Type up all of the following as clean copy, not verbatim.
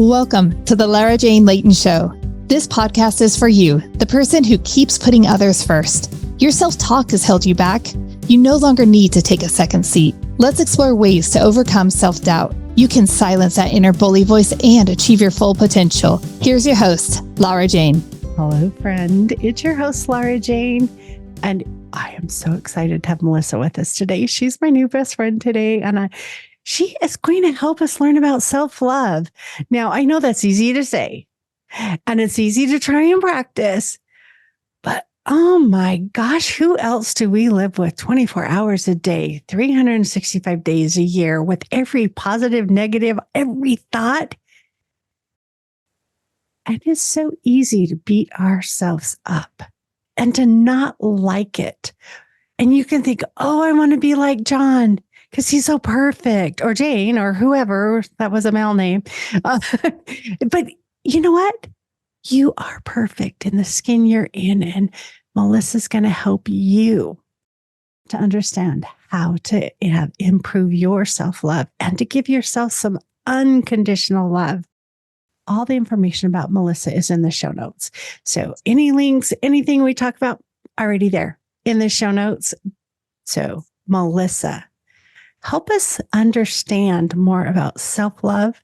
Welcome to the Lara Jane Layton Show. This podcast is for you, the person who keeps putting others first. Your self-talk has held you back. You no longer need to take a second seat. Let's explore ways to overcome self-doubt. You can silence that inner bully voice and achieve your full potential. Here's your host, Lara Jane. Hello, friend. It's your host, Lara Jane. And I am so excited to have Melissa with us today. She's my new best friend today. And she is going to help us learn about self-love. Now, I know that's easy to say, and it's easy to try and practice. But oh my gosh, who else do we live with 24 hours a day, 365 days a year, with every positive, negative, every thought? And it's so easy to beat ourselves up and to not like it. And you can think, oh, I want to be like John because he's so perfect, or Jane, or whoever, that was a male name. But you know what? You are perfect in the skin you're in. And Melissa's going to help you to understand how to improve your self-love and to give yourself some unconditional love. All the information about Melissa is in the show notes. So any links, anything we talk about, already there in the show notes. So Melissa, help us understand more about self-love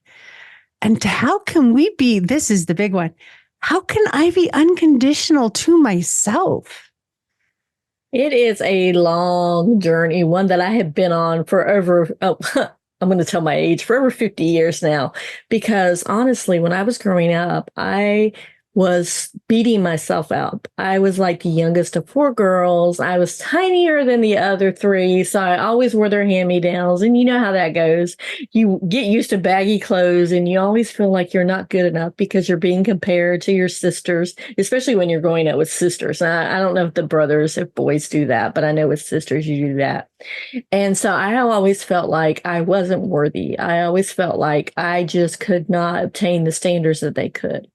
and how can we be, this is the big one, how can I be unconditional to myself? It is a long journey, one that I have been on for over, I'm going to tell my age, for over 50 years now. Because honestly, when I was growing up, I was beating myself up. I was like the youngest of four girls. I was tinier than the other three. So I always wore their hand-me-downs. And you know how that goes. You get used to baggy clothes and you always feel like you're not good enough because you're being compared to your sisters, especially when you're growing up with sisters. I don't know if boys do that, but I know with sisters you do that. And so I always felt like I wasn't worthy. I always felt like I just could not obtain the standards that they could.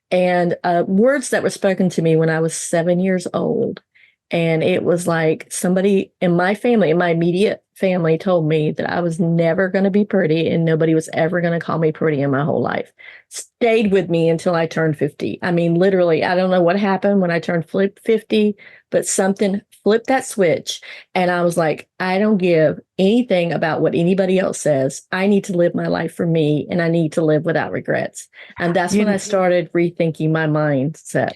And words that were spoken to me when I was 7 years old. And it was like somebody in my family, in my immediate family, told me that I was never going to be pretty and nobody was ever going to call me pretty in my whole life. Stayed with me until I turned 50. I mean, literally, I don't know what happened when I turned 50, but something flipped that switch. And I was like, I don't give anything about what anybody else says. I need to live my life for me and I need to live without regrets. And that's when I started rethinking my mindset.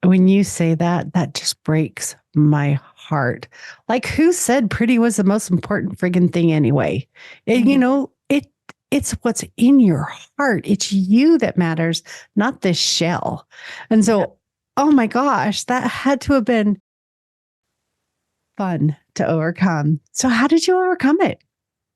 When you say that, that just breaks my heart. Like, who said pretty was the most important friggin' thing anyway? It's what's in your heart. It's you that matters, not this shell. And so, oh my gosh, that had to have been fun to overcome. So how did you overcome it?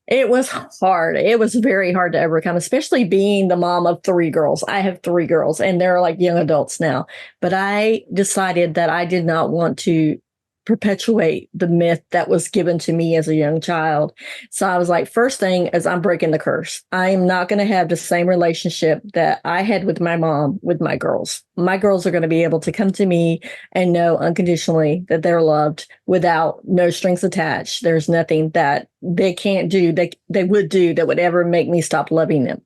It was hard. It was very hard to overcome, especially being the mom of three girls. I have three girls and they're like young adults now. But I decided that I did not want to perpetuate the myth that was given to me as a young child. So I was like, first thing is I'm breaking the curse. I am not going to have the same relationship that I had with my mom with my girls. My girls are going to be able to come to me and know unconditionally that they're loved without no strings attached. There's nothing that they can't do, they would do that would ever make me stop loving them.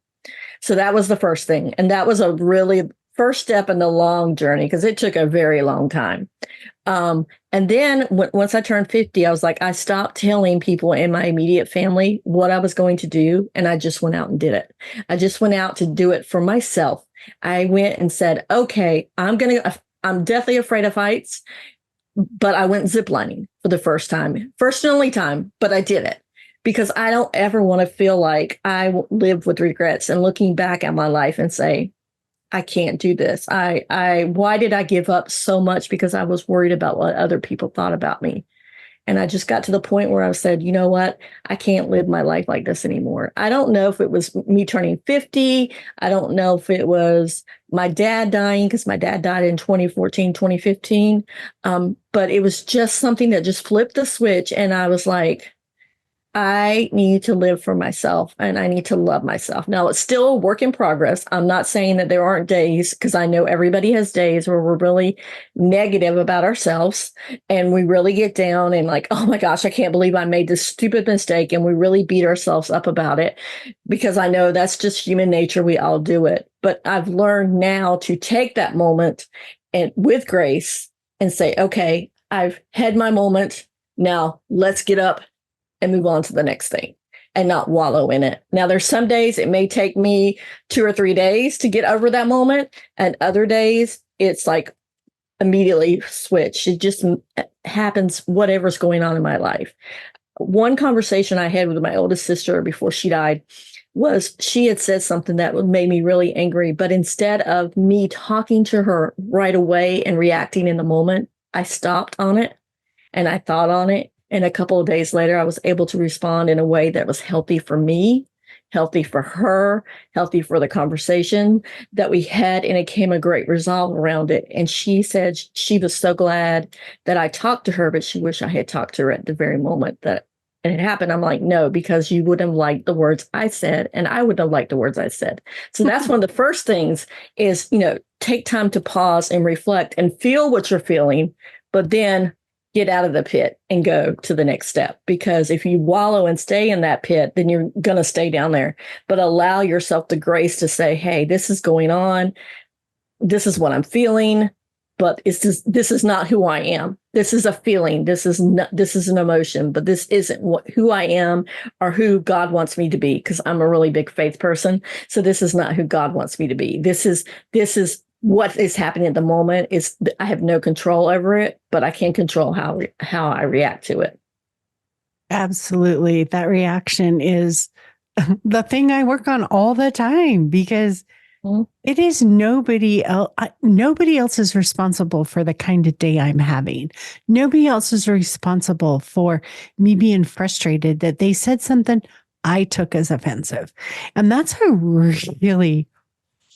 So that was the first thing. And that was a really first step in the long journey because it took a very long time. And then once I turned 50, I was like, I stopped telling people in my immediate family what I was going to do. And I just went out and did it. I just went out to do it for myself. I went and said, okay, I'm definitely afraid of heights, but I went ziplining for the first time, first and only time, but I did it because I don't ever want to feel like I live with regrets and looking back at my life and say, I can't do this. Why did I give up so much? Because I was worried about what other people thought about me. And I just got to the point where I said, you know what? I can't live my life like this anymore. I don't know if it was me turning 50. I don't know if it was my dad dying because my dad died in 2014, 2015. But it was just something that just flipped the switch. And I was like, I need to live for myself and I need to love myself. Now, it's still a work in progress. I'm not saying that there aren't days, because I know everybody has days where we're really negative about ourselves and we really get down and like, oh my gosh, I can't believe I made this stupid mistake. And we really beat ourselves up about it, because I know that's just human nature. We all do it. But I've learned now to take that moment and with grace and say, okay, I've had my moment. Now let's get up and move on to the next thing and not wallow in it. Now, there's some days it may take me 2 or 3 days to get over that moment. And other days it's like immediately switch. It just happens, whatever's going on in my life. One conversation I had with my oldest sister before she died was she had said something that made me really angry. But instead of me talking to her right away and reacting in the moment, I stopped on it and I thought on it. And a couple of days later, I was able to respond in a way that was healthy for me, healthy for her, healthy for the conversation that we had. And it came a great resolve around it. And she said she was so glad that I talked to her, but she wished I had talked to her at the very moment that it happened. I'm like, no, because you wouldn't have liked the words I said, and I wouldn't have liked the words I said. So that's one of the first things is, take time to pause and reflect and feel what you're feeling, but then get out of the pit and go to the next step. Because if you wallow and stay in that pit, then you're going to stay down there. But allow yourself the grace to say, hey, this is going on. This is what I'm feeling, but this is not who I am. This is a feeling. This is an emotion, but this isn't who I am or who God wants me to be, because I'm a really big faith person. So this is not who God wants me to be. This is what is happening at the moment. Is I have no control over it, but I can control how I react to it. Absolutely. That reaction is the thing I work on all the time, because it is nobody else. Nobody else is responsible for the kind of day I'm having. Nobody else is responsible for me being frustrated that they said something I took as offensive. And that's a really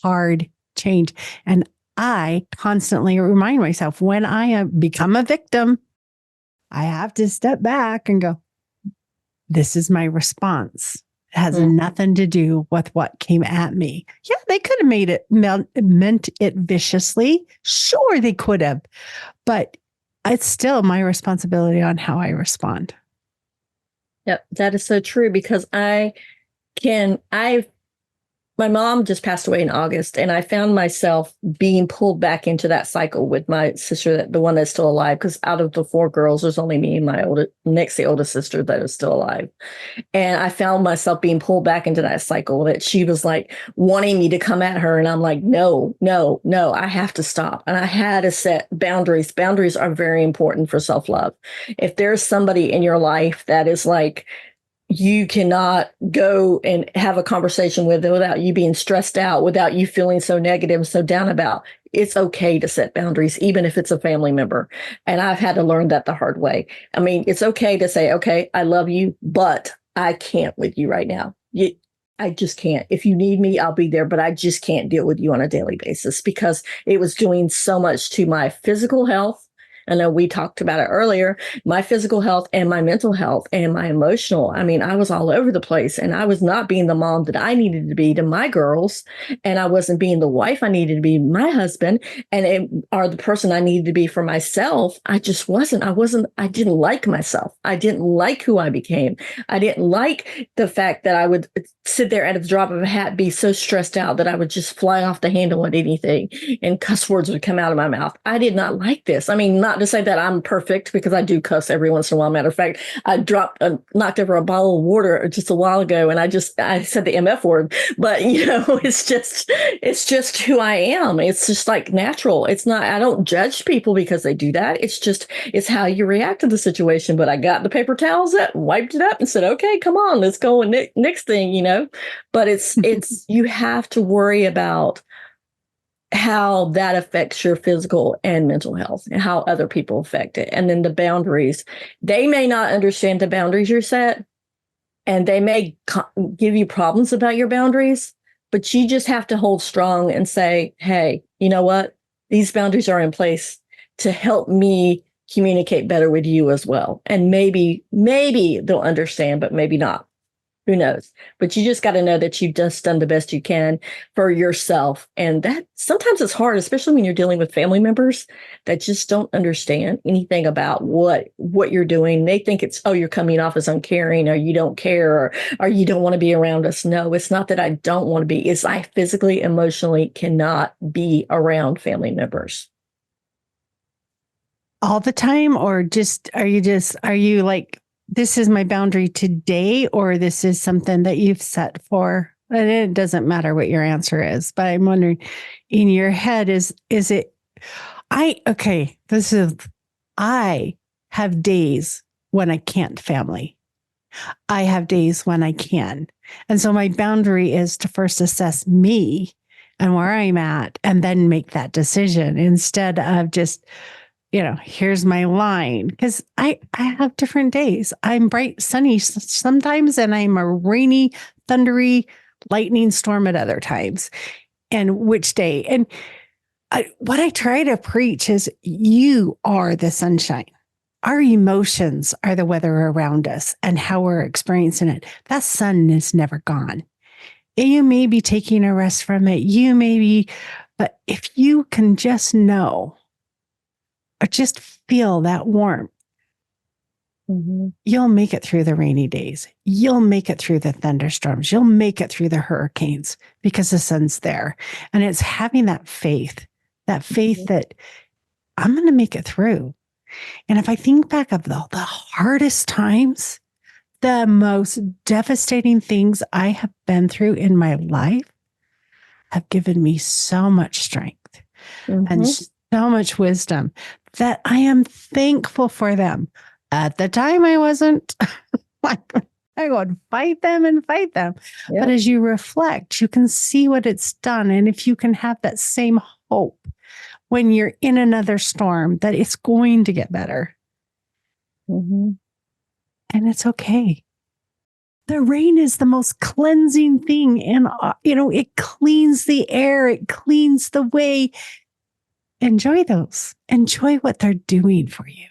hard change. And I constantly remind myself, when I become a victim, I have to step back and go, this is my response. It has nothing to do with what came at me. Yeah, they could have meant it viciously. Sure, they could have. But it's still my responsibility on how I respond. Yep, that is so true, because my mom just passed away in August, and I found myself being pulled back into that cycle with my sister, the one that's still alive, because out of the 4 girls, there's only me and my oldest sister that is still alive. And I found myself being pulled back into that cycle that she was like wanting me to come at her. And I'm like, no, I have to stop. And I had to set boundaries. Boundaries are very important for self-love. If there's somebody in your life that is like, you cannot go and have a conversation with them without you being stressed out, without you feeling so negative, so down about. It's okay to set boundaries, even if it's a family member. And I've had to learn that the hard way. I mean, it's okay to say, okay, I love you, but I can't with you right now. I just can't. If you need me, I'll be there, but I just can't deal with you on a daily basis, because it was doing so much to my physical health. I know we talked about it earlier, my physical health and my mental health and my emotional. I mean, I was all over the place, and I was not being the mom that I needed to be to my girls. And I wasn't being the wife I needed to be to my husband, or the person I needed to be for myself. I just wasn't. I didn't like myself. I didn't like who I became. I didn't like the fact that I would sit there at the drop of a hat, be so stressed out that I would just fly off the handle at anything and cuss words would come out of my mouth. I did not like this. I mean, not to say that I'm perfect, because I do cuss every once in a while. Matter of fact, I knocked over a bottle of water just a while ago, and I said the MF word. But it's just who I am. It's just like natural. It's not. I don't judge people because they do that. It's how you react to the situation. But I got the paper towels up, wiped it up, and said, "Okay, come on, let's go next thing." But it's you have to worry about how that affects your physical and mental health and how other people affect it. And then the boundaries, they may not understand the boundaries you're set, and they may give you problems about your boundaries, but you just have to hold strong and say, hey, you know what? These boundaries are in place to help me communicate better with you as well. And maybe they'll understand, but maybe not. Who knows? But you just got to know that you've just done the best you can for yourself. And that sometimes it's hard, especially when you're dealing with family members that just don't understand anything about what you're doing. They think it's, oh, you're coming off as uncaring, or you don't care, or you don't want to be around us. No, it's not that I don't want to be. It's I physically, emotionally cannot be around family members. All the time? Or are you like, this is my boundary today, or this is something that you've set for? And it doesn't matter what your answer is, but I'm wondering in your head, is it, I have days when I can't family. I have days when I can. And so my boundary is to first assess me and where I'm at, and then make that decision instead of just, here's my line. Because I have different days. I'm bright, sunny sometimes, and I'm a rainy, thundery, lightning storm at other times. And which day? And what I try to preach is you are the sunshine. Our emotions are the weather around us and how we're experiencing it. That sun is never gone. You may be taking a rest from it. But if you can just know, or just feel that warmth, you'll make it through the rainy days. You'll make it through the thunderstorms. You'll make it through the hurricanes because the sun's there. And it's having that faith that I'm going to make it through. And if I think back of the hardest times, the most devastating things I have been through in my life have given me so much strength and so much wisdom that I am thankful for them. At the time, I wasn't. I would fight them. Yep. But as you reflect, you can see what it's done. And if you can have that same hope when you're in another storm, that it's going to get better. And it's okay. The rain is the most cleansing thing. And, it cleans the air. It cleans the way. Enjoy those. Enjoy what they're doing for you.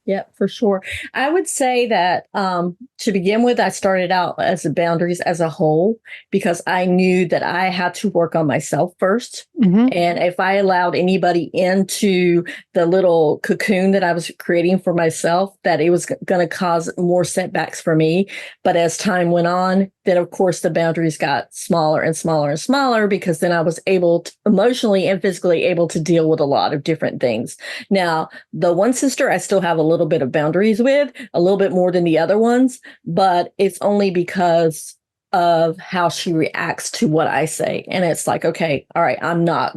Yeah, for sure. I would say that to begin with, I started out as the boundaries as a whole, because I knew that I had to work on myself first. And if I allowed anybody into the little cocoon that I was creating for myself, that it was going to cause more setbacks for me. But as time went on, then of course the boundaries got smaller and smaller and smaller, because then I was able to, emotionally and physically able to deal with a lot of different things. Now, the one sister I still have a little bit of boundaries with, a little bit more than the other ones, but it's only because of how she reacts to what I say. And it's like, okay, all right, I'm not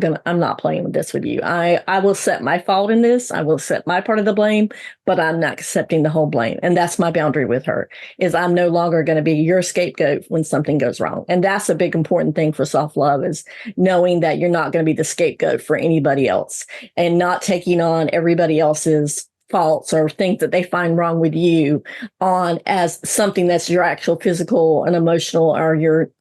playing with this with you. I will set my fault in this. I will set my part of the blame, but I'm not accepting the whole blame. And that's my boundary with her, is I'm no longer going to be your scapegoat when something goes wrong. And that's a big important thing for self-love, is knowing that you're not going to be the scapegoat for anybody else, and not taking on everybody else's faults or things that they find wrong with you on as something that's your actual physical and emotional, or your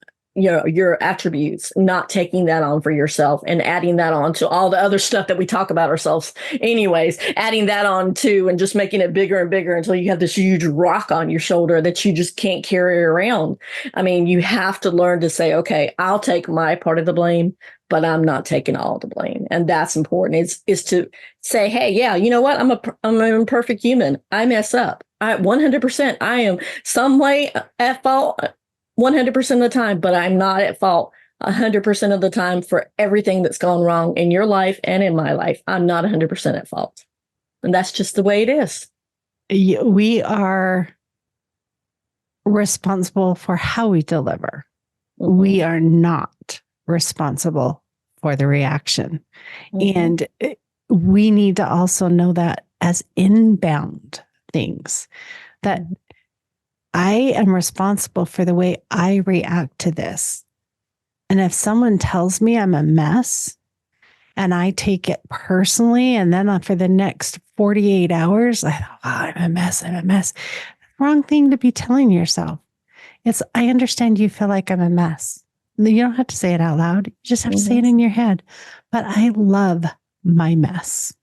attributes, not taking that on for yourself and adding that on to all the other stuff that we talk about ourselves anyways, adding that on too, and just making it bigger and bigger until you have this huge rock on your shoulder that you just can't carry around. I mean, you have to learn to say, okay, I'll take my part of the blame, but I'm not taking all the blame. And that's important, is to say, hey, yeah, you know what? I'm an imperfect human. I mess up. 100%. I am some way at fault 100% of the time, but I'm not at fault 100% of the time for everything that's gone wrong in your life and in my life. I'm not 100% at fault. And that's just the way it is. We are responsible for how we deliver. We are not responsible for the reaction. And we need to also know that as inbound things, that I am responsible for the way I react to this. And if someone tells me I'm a mess and I take it personally, and then for the next 48 hours, I thought, oh, I'm a mess. Wrong thing to be telling yourself. I understand you feel like I'm a mess. You don't have to say it out loud. You just have to say it in your head. But I love my mess.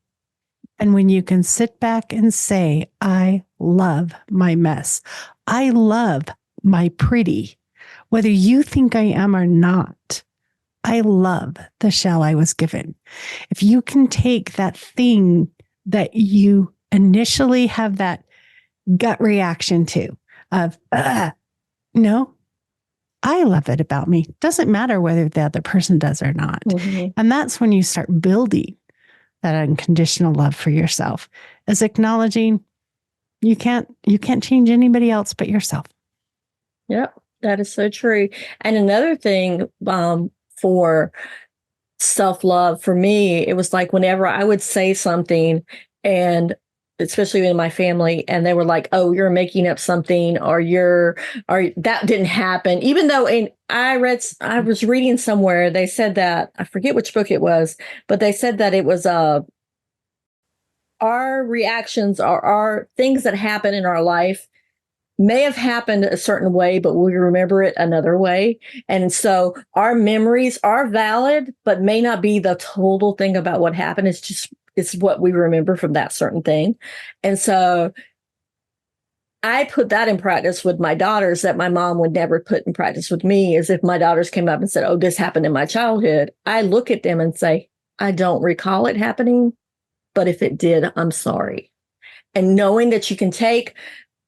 And when you can sit back and say, I love my mess, I love my pretty, whether you think I am or not, I love the shell I was given. If you can take that thing that you initially have that gut reaction to of, no, I love it about me. Doesn't matter whether the other person does or not. Mm-hmm. And that's when you start building that unconditional love for yourself, is acknowledging you can't change anybody else but yourself. Yep, that is so true. And another thing for self-love, for me, it was like whenever I would say something, and especially in my family, and they were like, oh, you're making up something, or that didn't happen. Even though I was reading somewhere, they said that, I forget which book it was, but they said that it was our reactions are our things that happen in our life may have happened a certain way, but we remember it another way. And so our memories are valid, but may not be the total thing about what happened. It's what we remember from that certain thing. And so I put that in practice with my daughters that my mom would never put in practice with me. Is if my daughters came up and said, oh, this happened in my childhood, I look at them and say, I don't recall it happening, but if it did, I'm sorry. And knowing that you can take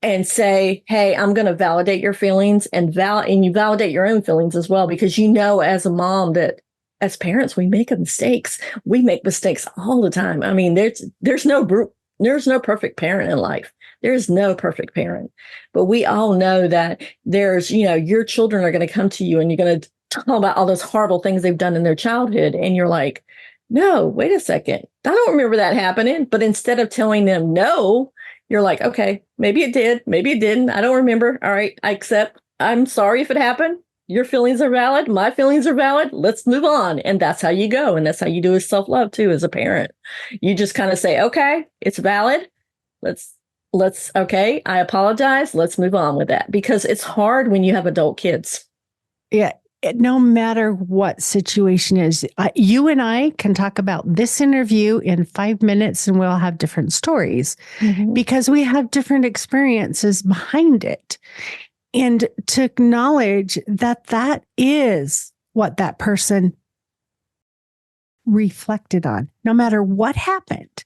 and say, hey, I'm going to validate your feelings, and you validate your own feelings as well, because you know, as a mom, that as parents, we make mistakes. We make mistakes all the time. I mean, there's no perfect parent in life. There's no perfect parent, but we all know that your children are going to come to you and you're going to talk about all those horrible things they've done in their childhood. And you're like, no, wait a second. I don't remember that happening. But instead of telling them no, you're like, okay, maybe it did, maybe it didn't. I don't remember. All right, I accept. I'm sorry if it happened. Your feelings are valid. My feelings are valid. Let's move on. And that's how you go. And that's how you do with self-love too, as a parent. You just kind of say, okay, it's valid. Okay, I apologize. Let's move on with that, because it's hard when you have adult kids. Yeah. No matter what situation is, you and I can talk about this interview in 5 minutes and we'll have different stories because we have different experiences behind it. And to acknowledge that is what that person reflected on, no matter what happened.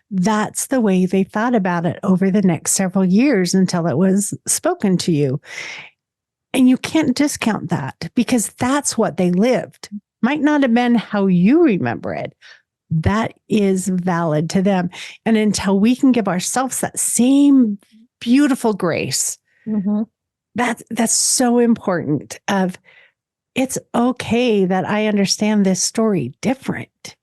That's the way they thought about it over the next several years until it was spoken to you. And you can't discount that, because that's what they lived. Might not have been how you remember it. That is valid to them. And until we can give ourselves that same beautiful grace, that's so important. It's okay that I understand this story different,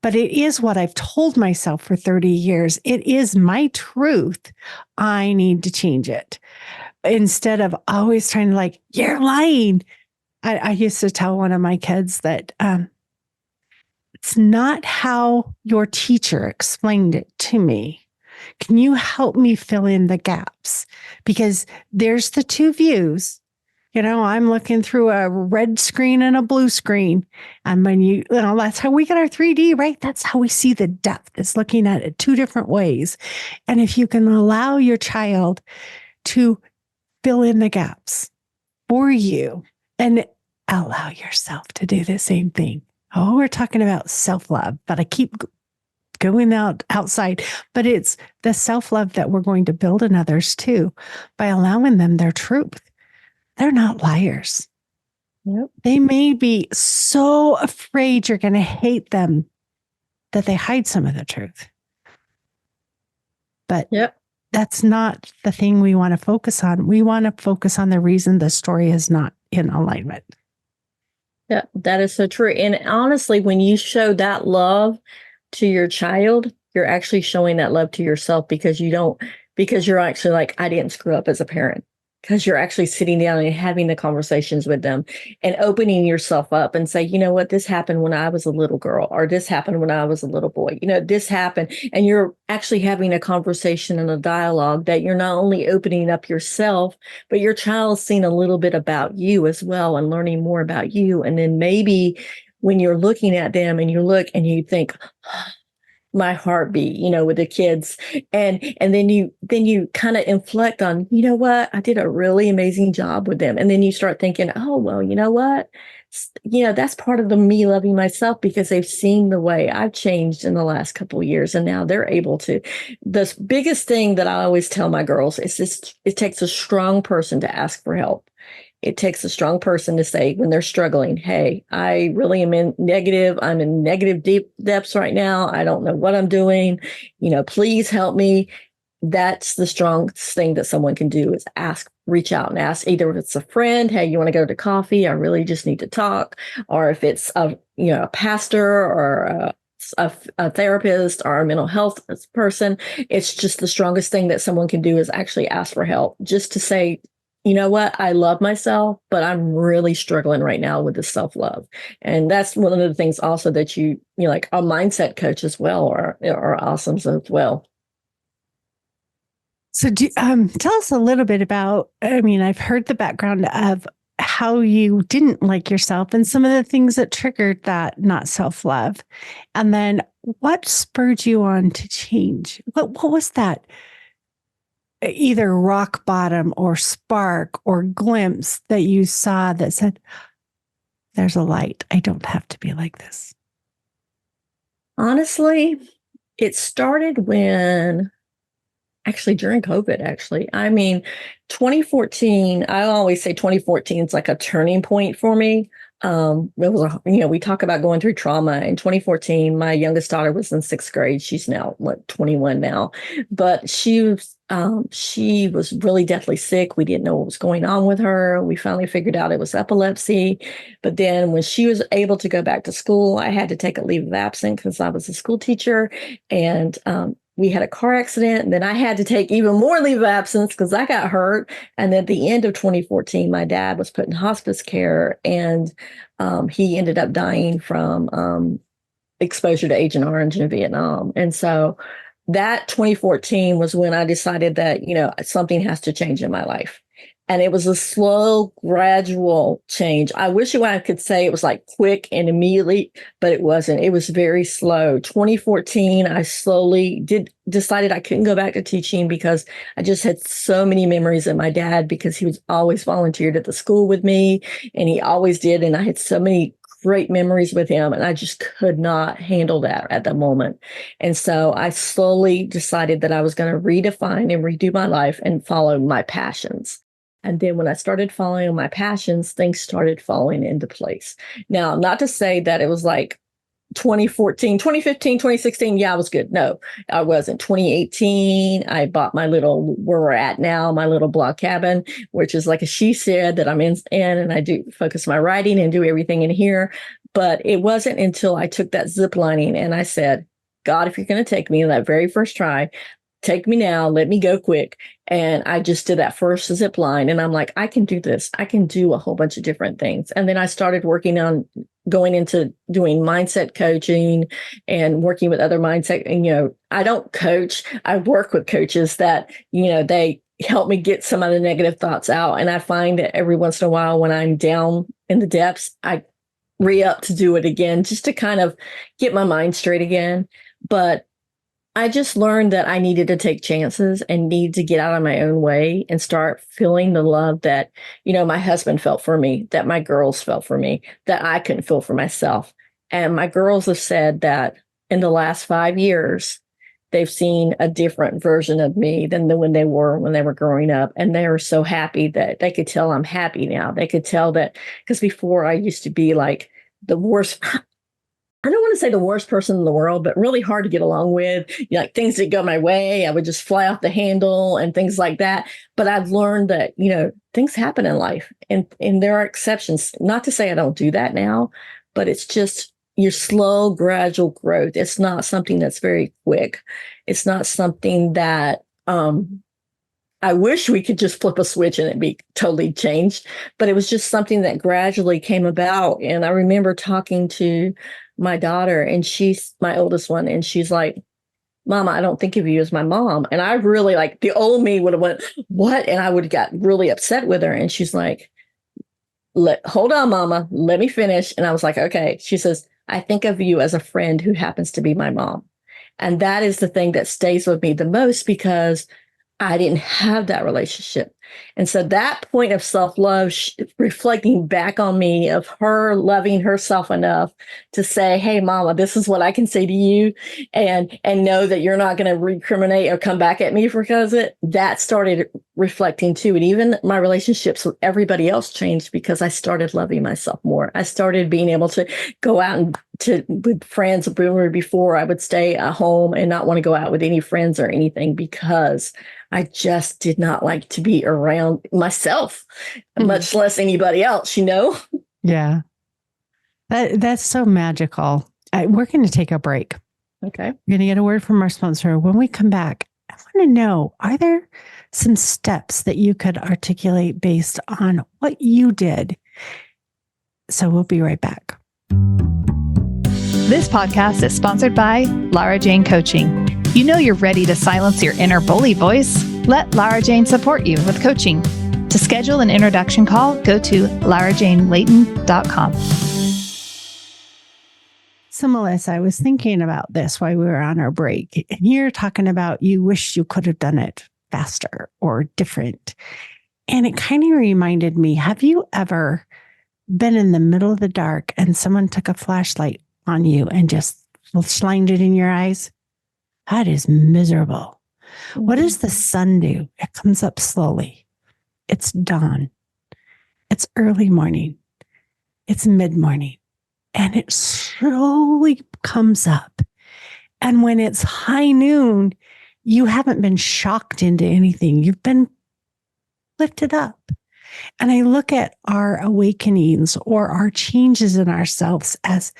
but it is what I've told myself for 30 years. It is my truth. I need to change it. Instead of always trying to you're lying. I used to tell one of my kids that it's not how your teacher explained it to me. Can you help me fill in the gaps? Because there's the two views. I'm looking through a red screen and a blue screen. And when that's how we get our 3D, right? That's how we see the depth. It's looking at it two different ways. And if you can allow your child to fill in the gaps for you and allow yourself to do the same thing. Oh, we're talking about self-love, but I keep going outside, but it's the self-love that we're going to build in others too, by allowing them their truth. They're not liars. Yep. They may be so afraid you're going to hate them that they hide some of the truth. But that's not the thing we want to focus on. We want to focus on the reason the story is not in alignment. Yeah, that is so true. And honestly, when you show that love to your child, you're actually showing that love to yourself, because you're actually like, I didn't screw up as a parent. Because you're actually sitting down and having the conversations with them and opening yourself up and say, you know what, this happened when I was a little girl, or this happened when I was a little boy. This happened. And you're actually having a conversation and a dialogue that you're not only opening up yourself, but your child's seeing a little bit about you as well and learning more about you. And then maybe when you're looking at them and you look and you think, my heartbeat, with the kids. And then you kind of inflect on, you know what, I did a really amazing job with them. And then you start thinking, oh, well, you know what? That's part of the me loving myself, because they've seen the way I've changed in the last couple of years, and now they're able to. The biggest thing that I always tell my girls is this: it takes a strong person to ask for help. It takes a strong person to say when they're struggling, hey, I really am I'm in negative deep depths right now. I don't know what I'm doing. Please help me. That's the strongest thing that someone can do, is reach out and ask, either if it's a friend, hey, you want to go to coffee? I really just need to talk. Or if it's a pastor or a therapist or a mental health person, it's just the strongest thing that someone can do is actually ask for help, just to say, you know what, I love myself, but I'm really struggling right now with the self-love. And that's one of the things also that like a mindset coach as well are awesome as well. So tell us a little bit about, I've heard the background of how you didn't like yourself and some of the things that triggered that not self-love. And then what spurred you on to change? What was that either rock bottom or spark or glimpse that you saw that said, there's a light. I don't have to be like this? Honestly, it started during COVID, 2014, I always say 2014 is like a turning point for me. It was, we talk about going through trauma. In 2014, my youngest daughter was in 6th grade. She's now 21 now, but she was really deathly sick. We didn't know what was going on with her. We finally figured out it was epilepsy. But then when she was able to go back to school, I had to take a leave of absence because I was a school teacher, and we had a car accident, and then I had to take even more leave of absence because I got hurt. And at the end of 2014, my dad was put in hospice care, and he ended up dying from exposure to Agent Orange in Vietnam. And so that 2014 was when I decided that, something has to change in my life. And it was a slow, gradual change. I wish I could say it was like quick and immediately, but it wasn't. It was very slow. 2014, I slowly decided I couldn't go back to teaching because I just had so many memories of my dad, because he was always volunteered at the school with me, and he always did. And I had so many great memories with him, and I just could not handle that at the moment. And so I slowly decided that I was going to redefine and redo my life and follow my passions. And then when I started following my passions, things started falling into place. Now, not to say that it was like 2014, 2015, 2016, yeah, I was good. No, I wasn't. 2018, I bought where we're at now, my little blog cabin, which is like a she shed that I'm in, and I do focus my writing and do everything in here. But it wasn't until I took that zip lining and I said, God, if you're going to take me in that very first try, take me now, let me go quick. And I just did that first zip line, and I'm like, I can do this. I can do a whole bunch of different things. And then I started working on going into doing mindset coaching and working with other mindset. And, I don't coach. I work with coaches that, they help me get some of the negative thoughts out. And I find that every once in a while when I'm down in the depths, I re-up to do it again, just to kind of get my mind straight again. But I just learned that I needed to take chances and need to get out of my own way and start feeling the love that, my husband felt for me, that my girls felt for me, that I couldn't feel for myself. And my girls have said that in the last 5 years, they've seen a different version of me than when they were growing up. And they were so happy that they could tell I'm happy now. They could tell that, because before I used to be like the worst. I don't want to say the worst person in the world, but really hard to get along with. Like things that go my way, I would just fly off the handle and things like that. But I've learned that, things happen in life, and there are exceptions. Not to say I don't do that now, but it's just your slow, gradual growth. It's not something that's very quick. It's not something that, I wish we could just flip a switch and it'd be totally changed, but it was just something that gradually came about. And I remember talking to my daughter, and she's my oldest one, and she's like, Mama, I don't think of you as my mom. And I really, like, the old me would have went, what? And I would have got really upset with her. And she's like, hold on, Mama, let me finish. And I was like, okay. She says, I think of you as a friend who happens to be my mom. And that is the thing that stays with me the most because I didn't have that relationship. And so that point of self-love, reflecting back on me of her loving herself enough to say, hey, mama, this is what I can say to you, and know that you're not going to recriminate or come back at me because of it, that started reflecting too. And even my relationships with everybody else changed because I started loving myself more. I started being able to go out and with friends. Before I would stay at home and not want to go out with any friends or anything because I just did not like to be around myself, much less anybody else, Yeah. That's so magical. We're going to take a break. Okay. We're going to get a word from our sponsor. When we come back, I want to know, are there some steps that you could articulate based on what you did? So we'll be right back. This podcast is sponsored by Lara Jane Coaching. You know you're ready to silence your inner bully voice? Let Lara Jane support you with coaching. To schedule an introduction call, go to larajanelayton.com. So, Melissa, I was thinking about this while we were on our break, and you're talking about you wish you could have done it faster or different. And it kind of reminded me, have you ever been in the middle of the dark and someone took a flashlight on you and just shined it in your eyes? That is miserable. Mm-hmm. What does the sun do? It comes up slowly. It's dawn. It's early morning. It's mid-morning. And it slowly comes up. And when it's high noon, you haven't been shocked into anything. You've been lifted up. And I look at our awakenings or our changes in ourselves as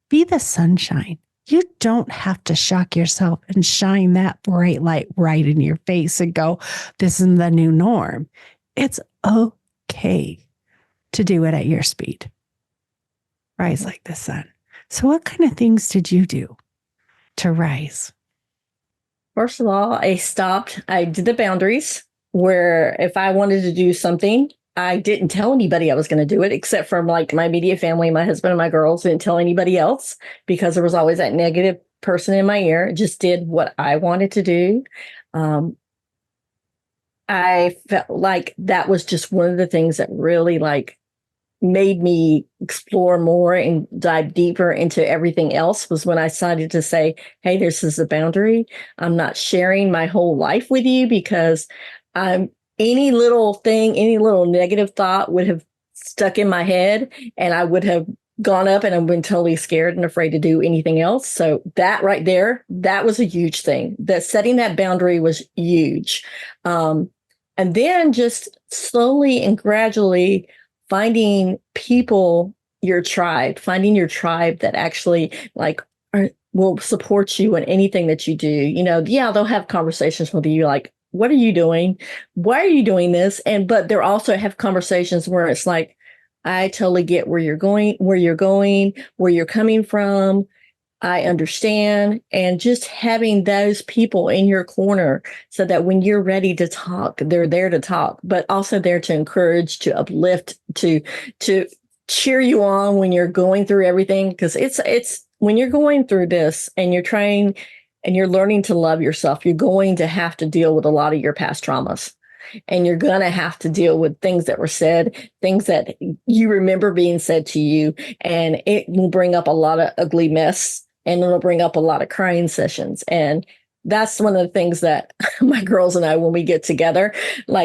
be the sunshine. You don't have to shock yourself and shine that bright light right in your face and go, this is the new norm. It's okay to do it at your speed. Rise like the sun. So what kind of things did you do to rise? First of all, I stopped. I did the boundaries where if I wanted to do something, I didn't tell anybody I was going to do it, except for like my immediate family, my husband and my girls. Didn't tell anybody else because there was always that negative person in my ear. Just did what I wanted to do. I felt like that was just one of the things that really made me explore more and dive deeper into everything else was when I decided to say, hey, this is a boundary. I'm not sharing my whole life with you because any little thing, any little negative thought would have stuck in my head and I would have gone up and I've been totally scared and afraid to do anything else. So that right there, that was a huge thing. That setting that boundary was huge. And then just slowly and gradually finding people, finding your tribe that actually will support you in anything that you do. They'll have conversations with you like, what are you doing? Why are you doing this? But they'll also have conversations where it's like, I totally get where you're going, where you're coming from. I understand. And just having those people in your corner so that when you're ready to talk, they're there to talk, but also there to encourage, to uplift, to cheer you on when you're going through everything. Because it's when you're going through this and you're trying and you're learning to love yourself, you're going to have to deal with a lot of your past traumas. And you're going to have to deal with things that were said, things that you remember being said to you. And it will bring up a lot of ugly mess and it'll bring up a lot of crying sessions. And that's one of the things that my girls and I, when we get together,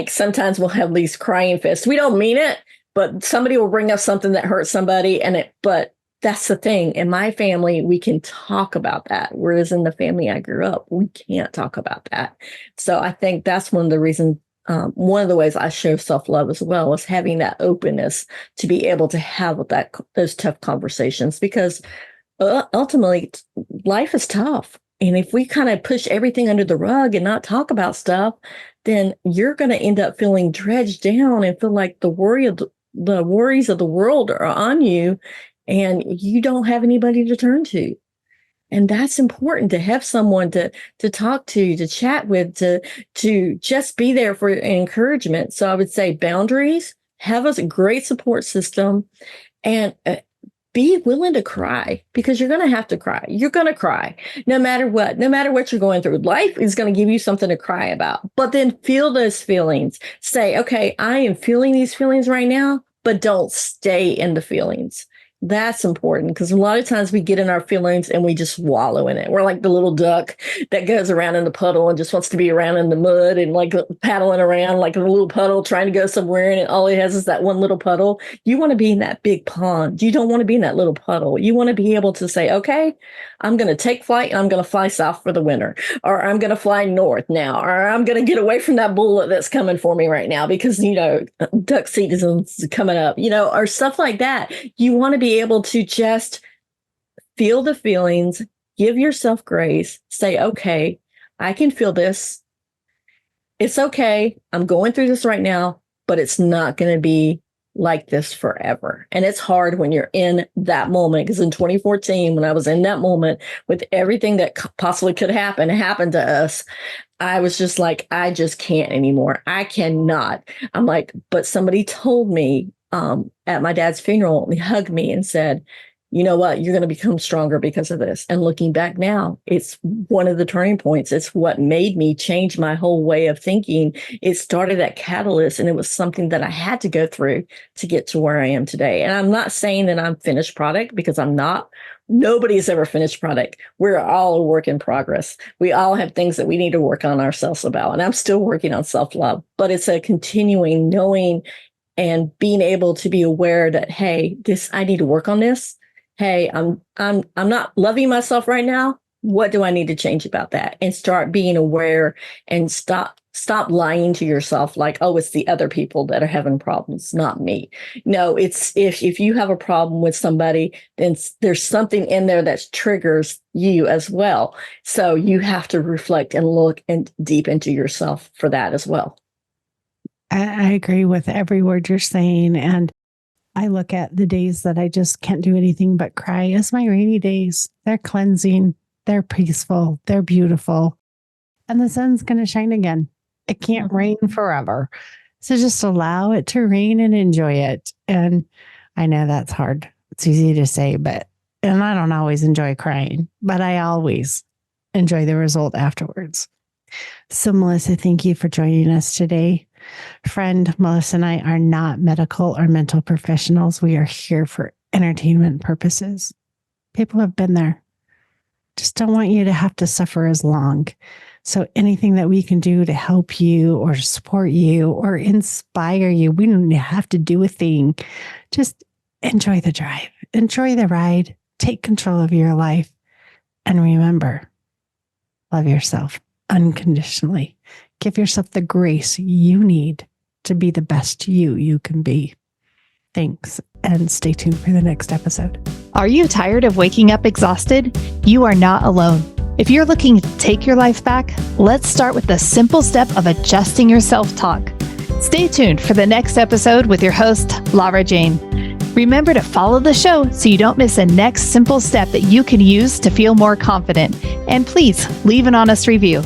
sometimes we'll have these crying fists. We don't mean it, but somebody will bring up something that hurts somebody. But that's the thing. In my family, we can talk about that. Whereas in the family I grew up, we can't talk about that. So I think that's one of the reasons. One of the ways I show self-love as well is having that openness to be able to have those tough conversations, because ultimately life is tough. And if we kind of push everything under the rug and not talk about stuff, then you're going to end up feeling dredged down and feel like the worries of the world are on you and you don't have anybody to turn to. And that's important, to have someone to talk to chat with, to just be there for encouragement. So I would say boundaries, have a great support system, and be willing to cry, because you're going to have to cry. You're going to cry no matter what you're going through. Life is going to give you something to cry about, but then feel those feelings. Say, okay, I am feeling these feelings right now, but don't stay in the feelings. That's important, because a lot of times we get in our feelings and we just wallow in it. We're like the little duck that goes around in the puddle and just wants to be around in the mud and like paddling around like a little puddle trying to go somewhere, and all it has is that one little puddle. You want to be in that big pond. You don't want to be in that little puddle. You want to be able to say, okay, I'm going to take flight and I'm going to fly south for the winter, or I'm going to fly north now, or I'm going to get away from that bullet that's coming for me right now because, duck season's coming up, or stuff like that. You want to be able to just feel the feelings, give yourself grace, say, okay, I can feel this. It's okay. I'm going through this right now, but it's not going to be like this forever. And it's hard when you're in that moment, because in 2014, when I was in that moment with everything that possibly could happen to us, I was just like, I just can't anymore. I cannot. I'm like, but somebody told me at my dad's funeral, he hugged me and said, you know what, you're going to become stronger because of this. And looking back now, it's one of the turning points. It's what made me change my whole way of thinking. It started that catalyst, and it was something that I had to go through to get to where I am today. And I'm not saying that I'm finished product, because I'm not. Nobody's ever finished product. We're all a work in progress. We all have things that we need to work on ourselves about. And I'm still working on self-love, but it's a continuing knowing and being able to be aware that, hey, I need to work on this. Hey, I'm not loving myself right now. What do I need to change about that? And start being aware, and stop lying to yourself like, oh, it's the other people that are having problems, not me. No, it's if you have a problem with somebody, then there's something in there that triggers you as well. So you have to reflect and look deep into yourself for that as well. I agree with every word you're saying. And I look at the days that I just can't do anything but cry as my rainy days. They're cleansing, they're peaceful, they're beautiful. And the sun's going to shine again. It can't rain forever. So just allow it to rain and enjoy it. And I know that's hard. It's easy to say, and I don't always enjoy crying, but I always enjoy the result afterwards. So Melissa, thank you for joining us today. Friend, Melissa and I are not medical or mental professionals. We are here for entertainment purposes. People have been there. Just don't want you to have to suffer as long. So anything that we can do to help you or support you or inspire you, we don't have to do a thing. Just enjoy the drive, enjoy the ride, take control of your life. And remember, love yourself unconditionally. Give yourself the grace you need to be the best you can be. Thanks, and stay tuned for the next episode. Are you tired of waking up exhausted? You are not alone. If you're looking to take your life back, let's start with the simple step of adjusting your self-talk. Stay tuned for the next episode with your host, Lara Jane. Remember to follow the show so you don't miss a next simple step that you can use to feel more confident. And please leave an honest review.